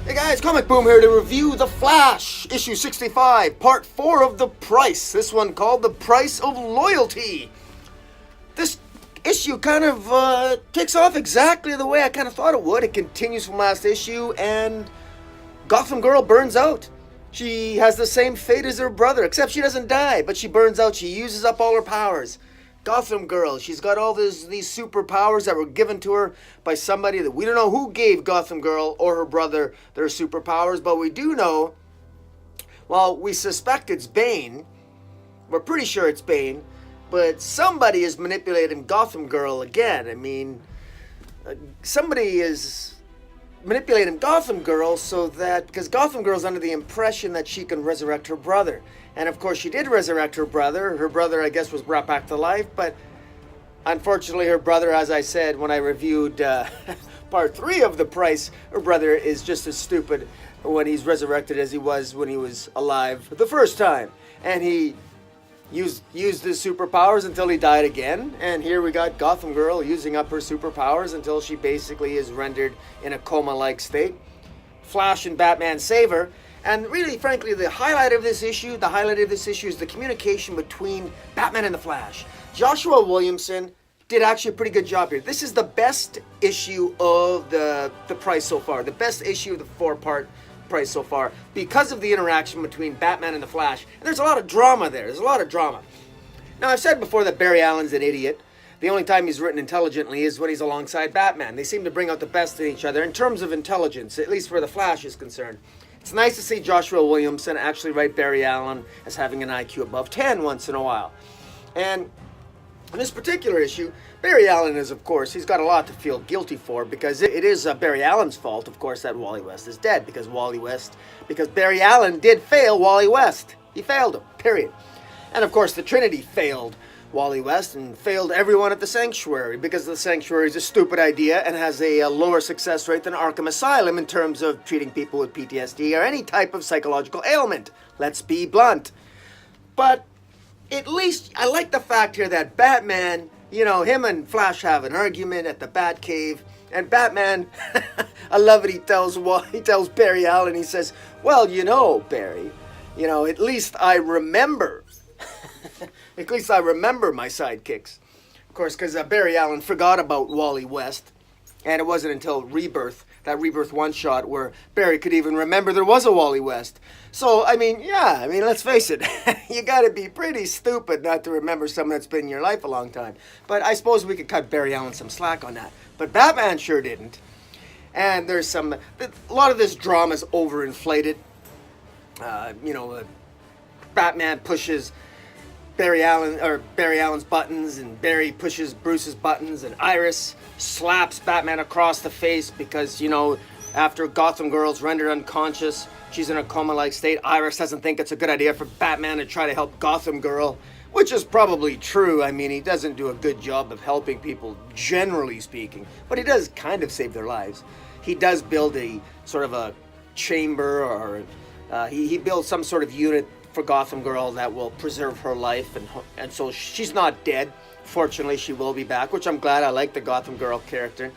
Hey guys, Comic Boom here to review The Flash, issue 65, part 4 of The Price. This one called The Price of Loyalty. This issue kind of takes off exactly the way I kind of thought it would. It continues from last issue, and Gotham Girl burns out. She has the same fate as her brother, except she doesn't die, but she burns out. She uses up all her powers. Gotham Girl, she's got all these superpowers that were given to her by somebody that we don't know who gave Gotham Girl or her brother their superpowers, but we do know, well, we suspect it's Bane. We're pretty sure it's Bane, but somebody is manipulating Gotham Girl again. I mean, somebody is manipulating Gotham Girl so that, because Gotham Girl's under the impression that she can resurrect her brother. And of course she did resurrect her brother. Her brother, I guess, was brought back to life, but unfortunately her brother, as I said when I reviewed part 3 of The Price, her brother is just as stupid when he's resurrected as he was when he was alive the first time. And he used his superpowers until he died again, and here we got Gotham Girl using up her superpowers until she basically is rendered in a coma-like state. Flash and Batman save her, and really, frankly, the highlight of this issue is the communication between Batman and the Flash. Joshua Williamson did actually a pretty good job here. This is the best issue of the Price so far, the best issue of the 4-part Price so far, because of the interaction between Batman and the Flash. And there's a lot of drama there. Now, I've said before that Barry Allen's an idiot. The only time he's written intelligently is when he's alongside Batman. They seem to bring out the best in each other in terms of intelligence, at least where the Flash is concerned. It's nice to see Joshua Williamson actually write Barry Allen as having an IQ above 10 once in a while. And in this particular issue, Barry Allen is, of course, he's got a lot to feel guilty for, because it is Barry Allen's fault, of course, that Wally West is dead, because Barry Allen did fail Wally West. He failed him, period. And of course, the Trinity failed Wally West and failed everyone at the Sanctuary, because the Sanctuary is a stupid idea and has a lower success rate than Arkham Asylum in terms of treating people with PTSD or any type of psychological ailment. Let's be blunt. But at least I like the fact here that Batman, him and Flash have an argument at the Batcave, and Batman, I love it, he tells Barry Allen, he says, well, Barry, at least I remember. At least I remember my sidekicks. Of course, because Barry Allen forgot about Wally West, and it wasn't until Rebirth, that Rebirth one-shot, where Barry could even remember there was a Wally West. So, let's face it, you gotta be pretty stupid not to remember someone that's been in your life a long time. But I suppose we could cut Barry Allen some slack on that. But Batman sure didn't. And there's a lot of this drama is overinflated. Batman pushes Barry Allen's buttons, and Barry pushes Bruce's buttons, and Iris slaps Batman across the face because, after Gotham Girl's rendered unconscious, she's in a coma-like state. Iris doesn't think it's a good idea for Batman to try to help Gotham Girl, which is probably true. I mean, he doesn't do a good job of helping people, generally speaking, but he does kind of save their lives. He does build a sort of a chamber, or he builds some sort of unit for Gotham Girl that will preserve her life, and so she's not dead. Fortunately, she will be back, which I'm glad. I like the Gotham Girl character.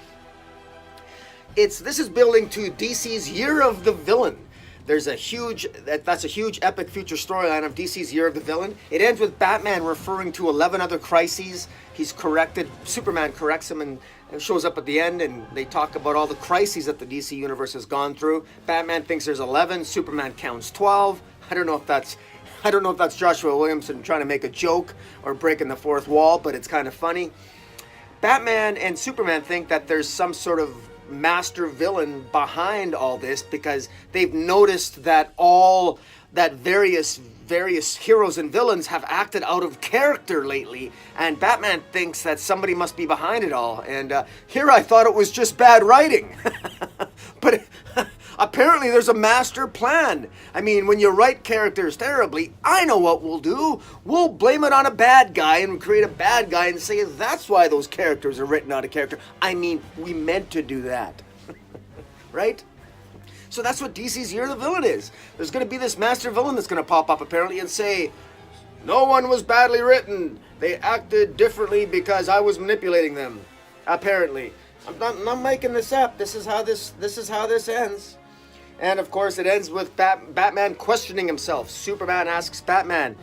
This is building to DC's Year of the Villain. That's a huge epic future storyline of DC's Year of the Villain. It ends with Batman referring to 11 other crises he's corrected. Superman corrects him and shows up at the end, and they talk about all the crises that the DC universe has gone through. Batman thinks there's 11. Superman counts 12. I don't know if that's Joshua Williamson trying to make a joke or breaking the fourth wall, but it's kind of funny. Batman and Superman think that there's some sort of master villain behind all this, because they've noticed that various heroes and villains have acted out of character lately, and Batman thinks that somebody must be behind it all. And here I thought it was just bad writing. But apparently there's a master plan. I mean, when you write characters terribly, I know what we'll do. We'll blame it on a bad guy and create a bad guy and say that's why those characters are written out of character. I mean, we meant to do that. Right? So that's what DC's Year of the Villain is. There's going to be this master villain that's going to pop up apparently and say, no one was badly written. They acted differently because I was manipulating them. Apparently. I'm not making this up. This is how this ends. And of course, it ends with Batman questioning himself. Superman asks Batman,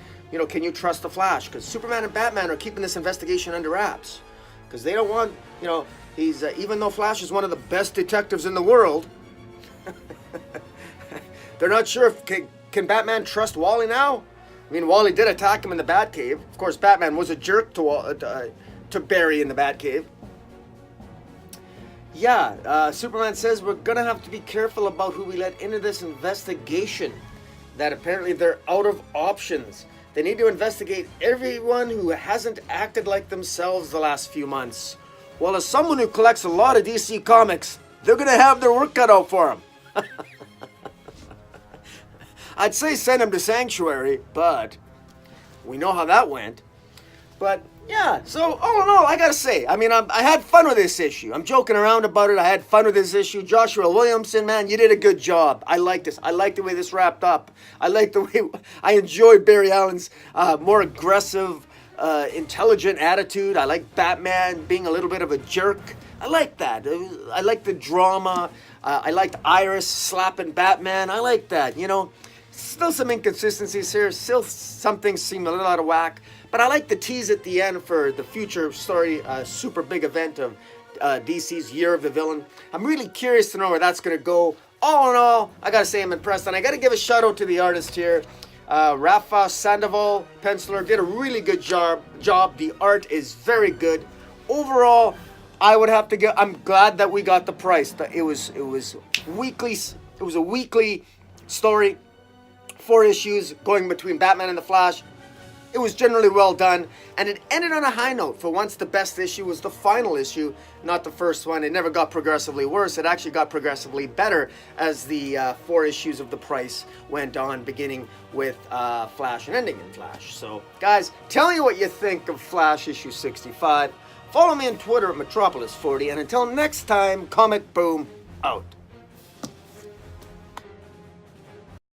can you trust the Flash? Because Superman and Batman are keeping this investigation under wraps. Because they don't want, he's, even though Flash is one of the best detectives in the world, they're not sure if, can Batman trust Wally now? I mean, Wally did attack him in the Batcave. Of course, Batman was a jerk to Barry in the Batcave. Yeah, Superman says we're going to have to be careful about who we let into this investigation. That apparently they're out of options. They need to investigate everyone who hasn't acted like themselves the last few months. Well, as someone who collects a lot of DC comics, they're going to have their work cut out for them. I'd say send them to Sanctuary, but we know how that went. But yeah, so all in all, I gotta say, I mean, I had fun with this issue. I'm joking around about it. I had fun with this issue. Joshua Williamson, man, you did a good job. I like this. I like the way this wrapped up. I like the way I enjoyed Barry Allen's more aggressive, intelligent attitude. I like Batman being a little bit of a jerk. I like that. I like the drama. I liked Iris slapping Batman. I like that. Still some inconsistencies here. Still some things seem a little out of whack. But I like the tease at the end for the future story, super big event of DC's Year of the Villain. I'm really curious to know where that's going to go. All in all, I got to say I'm impressed. And I got to give a shout out to the artist here. Rafa Sandoval, penciler, did a really good job. The art is very good. Overall, I would have to get. I'm glad that we got the price. It was weekly. It was a weekly story. 4 issues going between Batman and the Flash. It was generally well done, and it ended on a high note. For once, the best issue was the final issue, not the first one. It never got progressively worse. It actually got progressively better as the 4 issues of the price went on, beginning with Flash and ending in Flash. So, guys, tell me what you think of Flash issue 65. Follow me on Twitter at Metropolis40, and until next time, Comic Boom out.